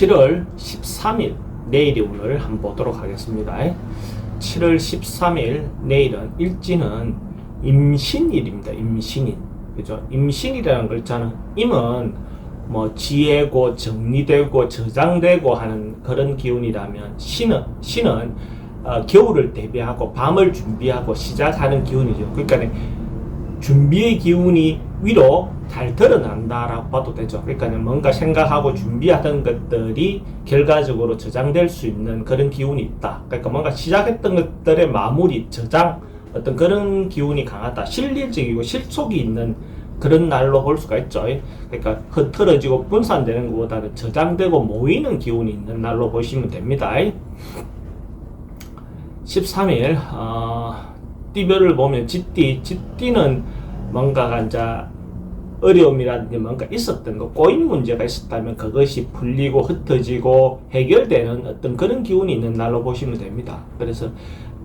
7월 13일 내일이 오늘 한번 보도록 하겠습니다. 7월 13일 내일은 일지는 임신일입니다. 임신일. 그죠? 임신이라는 글자는 임은 뭐 지혜고 정리되고 저장되고 하는 그런 기운이라면 신은 겨울을 대비하고 밤을 준비하고 시작하는 기운이죠. 그러니까 준비의 기운이 위로 잘 드러난다라고 봐도 되죠. 그러니까 뭔가 생각하고 준비하던 것들이 결과적으로 저장될 수 있는 그런 기운이 있다. 그러니까 뭔가 시작했던 것들의 마무리, 저장, 어떤 그런 기운이 강하다. 실질적이고 실속이 있는 그런 날로 볼 수가 있죠. 그러니까 흐트러지고 분산되는 것보다는 저장되고 모이는 기운이 있는 날로 보시면 됩니다. 13일 띠별을 보면 쥐띠는 뭔가가 이제 어려움이라든지 뭔가 있었던 거, 꼬인 문제가 있었다면 그것이 풀리고 흩어지고 해결되는 어떤 그런 기운이 있는 날로 보시면 됩니다. 그래서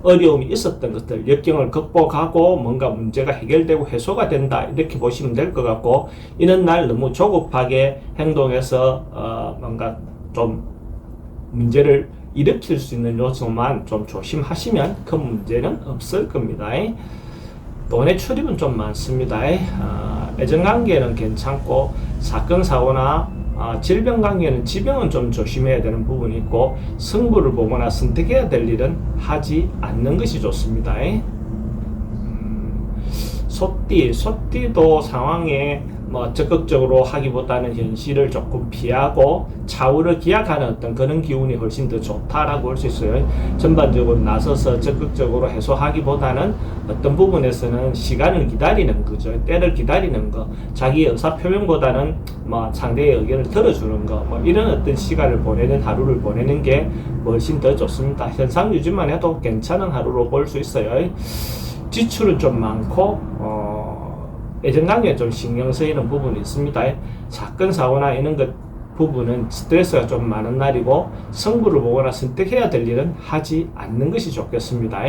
어려움이 있었던 것들, 역경을 극복하고 뭔가 문제가 해결되고 해소가 된다, 이렇게 보시면 될 것 같고, 이런 날 너무 조급하게 행동해서 뭔가 좀 문제를 일으킬 수 있는 요소만 좀 조심하시면 큰 문제는 없을 겁니다. 돈의 출입은 좀 많습니다. 애정관계는 괜찮고, 사건 사고나 질병관계는 지병은 좀 조심해야 되는 부분이 있고, 승부를 보거나 선택해야 될 일은 하지 않는 것이 좋습니다. 소띠도 상황에 뭐 적극적으로 하기보다는 현실을 조금 피하고 차후를 기약하는 어떤 그런 기운이 훨씬 더 좋다라고 볼 수 있어요. 전반적으로 나서서 적극적으로 해소하기보다는 어떤 부분에서는 시간을 기다리는 거죠. 때를 기다리는 거, 자기 의사 표명보다는 뭐 상대의 의견을 들어주는 거, 뭐 이런 어떤 시간을 보내는 하루를 보내는 게 훨씬 더 좋습니다. 현상 유지만 해도 괜찮은 하루로 볼 수 있어요. 지출은 좀 많고 애정관계에 좀 신경 쓰이는 부분이 있습니다. 사건 사고나 이런 것 부분은 스트레스가 좀 많은 날이고, 승부를 보거나 선택해야 될 일은 하지 않는 것이 좋겠습니다.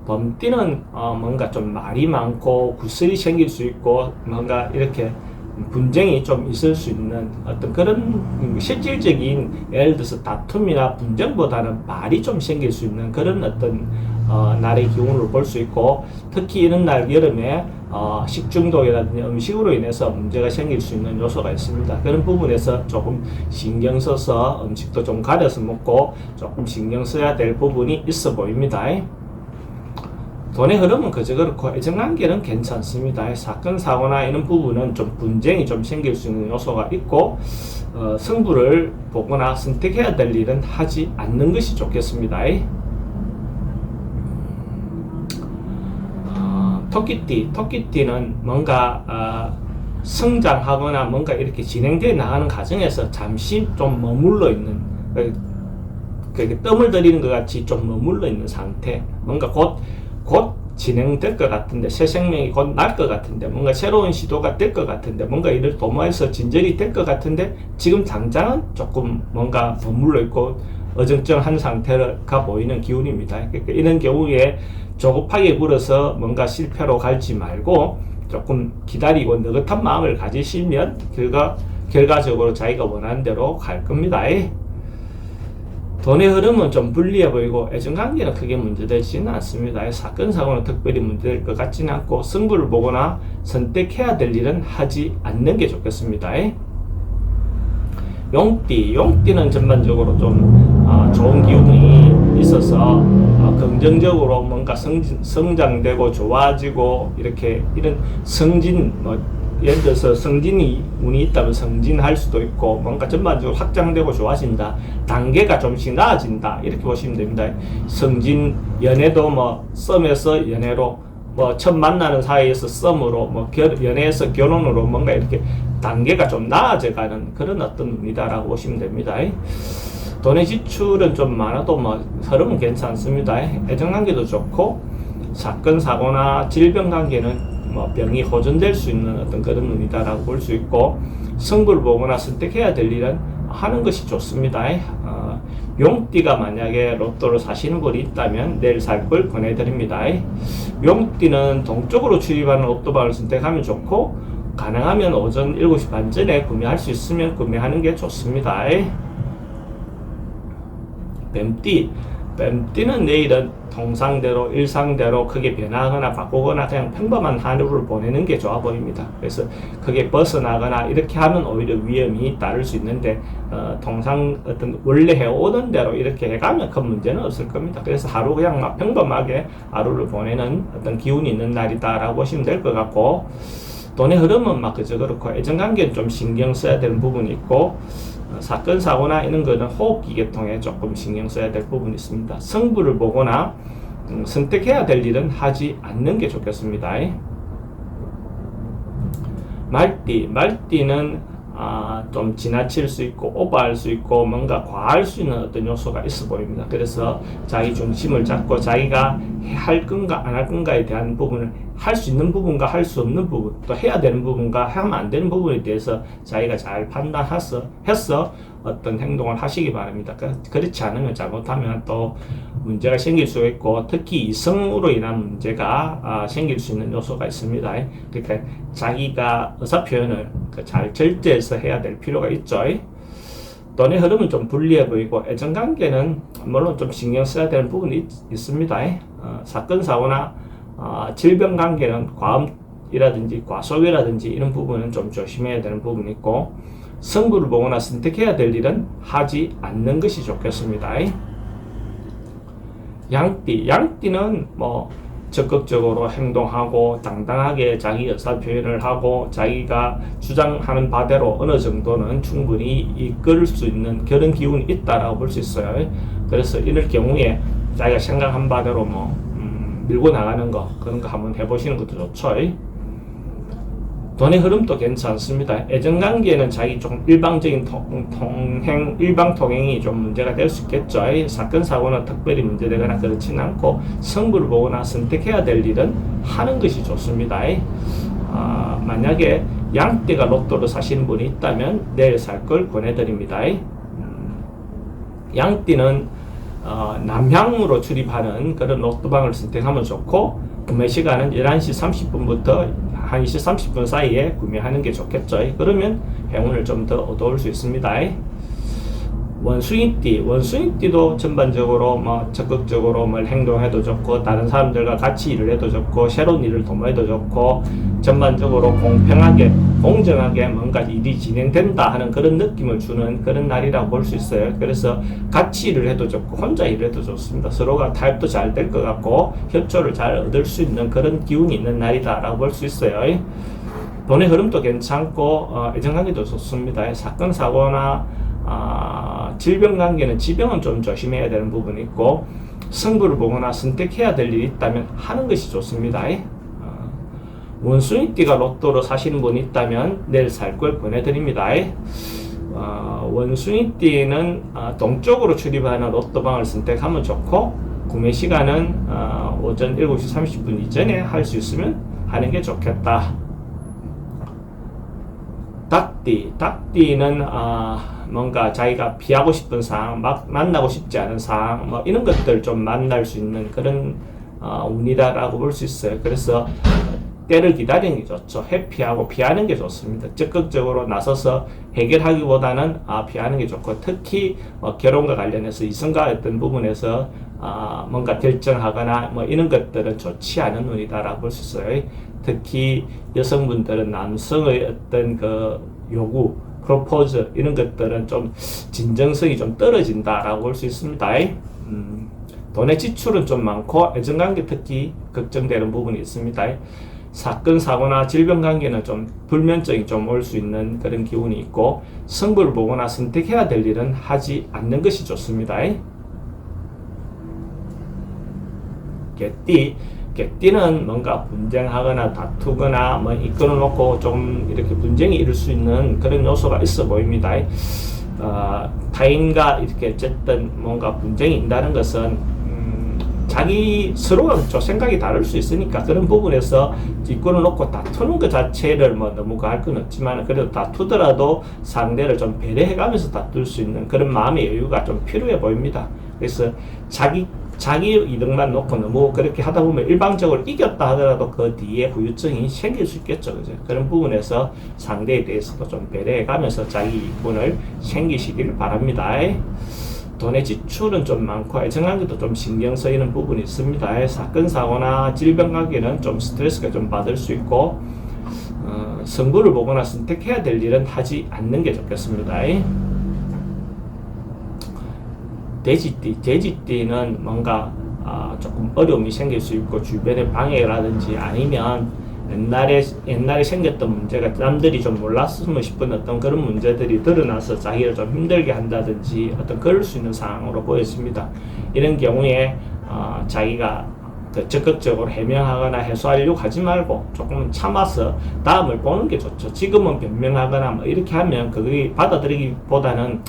범띠는 뭔가 좀 말이 많고 구설이 생길 수 있고, 뭔가 이렇게 분쟁이 좀 있을 수 있는 어떤 그런 실질적인, 예를 들어서 다툼이나 분쟁보다는 말이 좀 생길 수 있는 그런 어떤 날의 기운으로 볼 수 있고, 특히 이런 날 여름에 식중독이라든지 음식으로 인해서 문제가 생길 수 있는 요소가 있습니다. 그런 부분에서 조금 신경 써서 음식도 좀 가려서 먹고 조금 신경 써야 될 부분이 있어 보입니다. 돈의 흐름은 그저 그렇고, 애정관계는 괜찮습니다. 사건 사고나 이런 부분은 좀 분쟁이 좀 생길 수 있는 요소가 있고, 승부를 보거나 선택해야 될 일은 하지 않는 것이 좋겠습니다. 토끼띠는 뭔가 성장하거나 뭔가 이렇게 진행되어 나가는 과정에서 잠시 좀 머물러 있는, 뜸을 들이는 것 같이 좀 머물러 있는 상태, 뭔가 곧 진행될 것 같은데, 새 생명이 곧 날 것 같은데, 뭔가 새로운 시도가 될 것 같은데, 뭔가 이를 도모해서 진전이 될 것 같은데, 지금 당장은 조금 뭔가 머물러 있고 어정쩡한 상태가 보이는 기운입니다. 그러니까 이런 경우에 조급하게 굴어서 뭔가 실패로 갈지 말고 조금 기다리고 느긋한 마음을 가지시면 결과적으로 자기가 원하는 대로 갈 겁니다. 돈의 흐름은 좀 불리해 보이고, 애정관계는 크게 문제되지는 않습니다. 사건 사고는 특별히 문제될 것 같지는 않고, 승부를 보거나 선택해야 될 일은 하지 않는 게 좋겠습니다. 용띠는 전반적으로 좀 좋은 기운이 있어서 긍정적으로 뭔가 성장되고 좋아지고, 이런 성진, 예를 들어서 성진이 운이 있다면 성진할 수도 있고, 뭔가 전반적으로 확장되고 좋아진다, 단계가 좀씩 나아진다, 이렇게 보시면 됩니다. 성진, 연애도 뭐 썸에서 연애로, 뭐 첫 만나는 사이에서 썸으로, 뭐 연애에서 결혼으로 뭔가 이렇게 단계가 좀 나아져가는 그런 어떤 운이다라고 보시면 됩니다. 돈의 지출은 좀 많아도 뭐 흐름은 괜찮습니다. 애정관계도 좋고, 사건 사고나 질병관계는 뭐 병이 호전될 수 있는 어떤 그런 운이다라고 볼 수 있고, 승부를 보거나 선택해야 될 일은 하는 것이 좋습니다. 용띠가 만약에 로또를 사시는 분이 있다면 내일 살 걸 권해드립니다. 용띠는 동쪽으로 출입하는 로또방을 선택하면 좋고, 가능하면 오전 7시 반 전에 구매할 수 있으면 구매하는 게 좋습니다. 뱀띠는 내일은 통상대로 일상대로 크게 변화하거나 바꾸거나 그냥 평범한 하루를 보내는 게 좋아 보입니다. 그래서 크게 벗어나거나 이렇게 하면 오히려 위험이 따를 수 있는데 통상 어떤 원래 해오던 대로 이렇게 해가면 큰 문제는 없을 겁니다. 그래서 하루 그냥 막 평범하게 하루를 보내는 어떤 기운이 있는 날이다라고 보시면 될 것 같고, 돈의 흐름은 막 그저 그렇고 애정관계는 좀 신경 써야 되는 부분이 있고, 사건 사고나 이런 거는 호흡기 계통에 조금 신경 써야 될 부분이 있습니다. 승부를 보거나 선택해야 될 일은 하지 않는 게 좋겠습니다. 말띠는 좀 지나칠 수 있고 오버할 수 있고 뭔가 과할 수 있는 어떤 요소가 있어 보입니다. 그래서 자기 중심을 잡고 자기가 할 건가 안 할 건가에 대한 부분을 할 수 있는 부분과 할 수 없는 부분, 또 해야 되는 부분과 하면 안 되는 부분에 대해서 자기가 잘 판단해서 어떤 행동을 하시기 바랍니다. 그렇지 않으면 잘못하면 또 문제가 생길 수 있고, 특히 이성으로 인한 문제가 생길 수 있는 요소가 있습니다. 그러니까 자기가 의사표현을 잘 절제해서 해야 될 필요가 있죠. 돈의 흐름은 좀 불리해 보이고, 애정관계는 물론 좀 신경 써야 되는 부분이 있습니다. 사건 사고나 질병 관계는 과음이라든지 과속이라든지 이런 부분은 좀 조심해야 되는 부분이 있고, 승부를 보거나 선택해야 될 일은 하지 않는 것이 좋겠습니다. 양띠는 뭐 적극적으로 행동하고 당당하게 자기 의사 표현을 하고 자기가 주장하는 바대로 어느 정도는 충분히 이끌 수 있는 그런 기운이 있다라고 볼 수 있어요. 그래서 이럴 경우에 자기가 생각한 바대로 밀고 나가는 거, 그런 거 한번 해보시는 것도 좋죠. 돈의 흐름도 괜찮습니다. 애정관계는 자기 좀 일방적인 일방통행이 좀 문제가 될 수 있겠죠. 사건 사고는 특별히 문제되거나 그렇지는 않고, 승부를 보거나 선택해야 될 일은 하는 것이 좋습니다. 만약에 양띠가 로또를 사시는 분이 있다면 내일 살 걸 권해드립니다. 양띠는 남향으로 출입하는 그런 로또방을 선택하면 좋고, 구매 시간은 11시 30분부터 1시 30분 사이에 구매하는 게 좋겠죠. 그러면 행운을 좀 더 얻어올 수 있습니다. 원숭이띠도 전반적으로 적극적으로 행동해도 좋고, 다른 사람들과 같이 일을 해도 좋고, 새로운 일을 도모해도 좋고, 전반적으로 공평하게 공정하게 뭔가 일이 진행된다 하는 그런 느낌을 주는 그런 날이라고 볼 수 있어요. 그래서 같이 일을 해도 좋고 혼자 일을 해도 좋습니다. 서로가 타협도 잘 될 것 같고 협조를 잘 얻을 수 있는 그런 기운이 있는 날이다 라고 볼 수 있어요. 돈의 흐름도 괜찮고 애정관계도 좋습니다. 사건 사고나 질병 관계는 지병은 좀 조심해야 되는 부분이 있고, 승부를 보거나 선택해야 될 일이 있다면 하는 것이 좋습니다. 원숭이띠가 로또로 사시는 분이 있다면 내일 살 걸 보내드립니다. 원숭이띠는 동쪽으로 출입하는 로또방을 선택하면 좋고, 구매 시간은 오전 7시 30분 이전에 할 수 있으면 하는 게 좋겠다. 닭띠는 뭔가 자기가 피하고 싶은 상황, 만나고 싶지 않은 상황, 이런 것들 좀 만날 수 있는 그런 운이다라고 볼 수 있어요. 그래서 때를 기다리는 게 좋죠. 회피하고 피하는 게 좋습니다. 적극적으로 나서서 해결하기보다는 피하는 게 좋고, 특히 결혼과 관련해서 이성과 어떤 부분에서 뭔가 결정하거나 이런 것들은 좋지 않은 운이다라고 볼 수 있어요. 특히 여성분들은 남성의 어떤 그 요구, 프로포즈 이런 것들은 좀 진정성이 좀 떨어진다라고 볼 수 있습니다. 돈의 지출은 좀 많고 애정관계 특히 걱정되는 부분이 있습니다. 사건 사고나 질병 관계는 좀 불면증이 좀 올 수 있는 그런 기운이 있고, 승부를 보거나 선택해야 될 일은 하지 않는 것이 좋습니다. 개띠는 뭔가 분쟁하거나 다투거나 이끌어 놓고 좀 이렇게 분쟁이 일을 수 있는 그런 요소가 있어 보입니다. 타인과 이렇게 어쨌든 뭔가 분쟁이 있다는 것은 자기 서로가 생각이 다를 수 있으니까 그런 부분에서 이끌어 놓고 다투는 것 자체를 너무 가할 건 없지만, 그래도 다투더라도 상대를 좀 배려해가면서 다툴 수 있는 그런 마음의 여유가 좀 필요해 보입니다. 그래서 자기 자기 이득만 놓고 너무 그렇게 하다 보면 일방적으로 이겼다 하더라도 그 뒤에 후유증이 생길 수 있겠죠. 그죠? 그런 부분에서 상대에 대해서도 좀 배려해 가면서 자기 이익분을 챙기시기를 바랍니다. 돈의 지출은 좀 많고 애정관계도 좀 신경 쓰이는 부분이 있습니다. 사건 사고나 질병 관계는 좀 스트레스가 좀 받을 수 있고 승부를 보거나 선택해야 될 일은 하지 않는 게 좋겠습니다. 돼지띠는 뭔가 조금 어려움이 생길 수 있고 주변의 방해라든지 아니면 옛날에 생겼던 문제가 남들이 좀 몰랐으면 싶은 어떤 그런 문제들이 드러나서 자기를 좀 힘들게 한다든지 어떤 그럴 수 있는 상황으로 보였습니다. 이런 경우에 자기가 적극적으로 해명하거나 해소하려고 하지 말고 조금 참아서 다음을 보는 게 좋죠. 지금은 변명하거나 뭐 이렇게 하면 그게 받아들이기보다는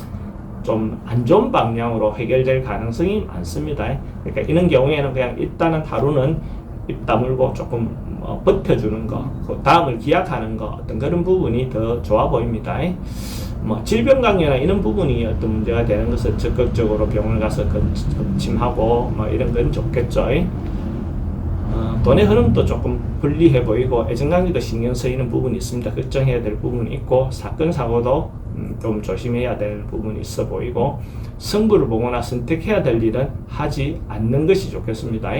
좀 안 좋은 방향으로 해결될 가능성이 많습니다. 그러니까 이런 경우에는 그냥 일단은 하루는 입 다물고 조금 버텨주는 거, 그 다음을 기약하는 거, 어떤 그런 부분이 더 좋아 보입니다. 뭐 질병 관계나 이런 부분이 어떤 문제가 되는 것을 적극적으로 병원을 가서 검침하고 뭐 이런 건 좋겠죠. 돈의 흐름도 조금 불리해 보이고 애정관계도 신경 쓰이는 부분이 있습니다. 걱정해야 될 부분이 있고 사건 사고도 좀 조심해야 될 부분이 있어 보이고 승부를 보거나 선택해야 될 일은 하지 않는 것이 좋겠습니다.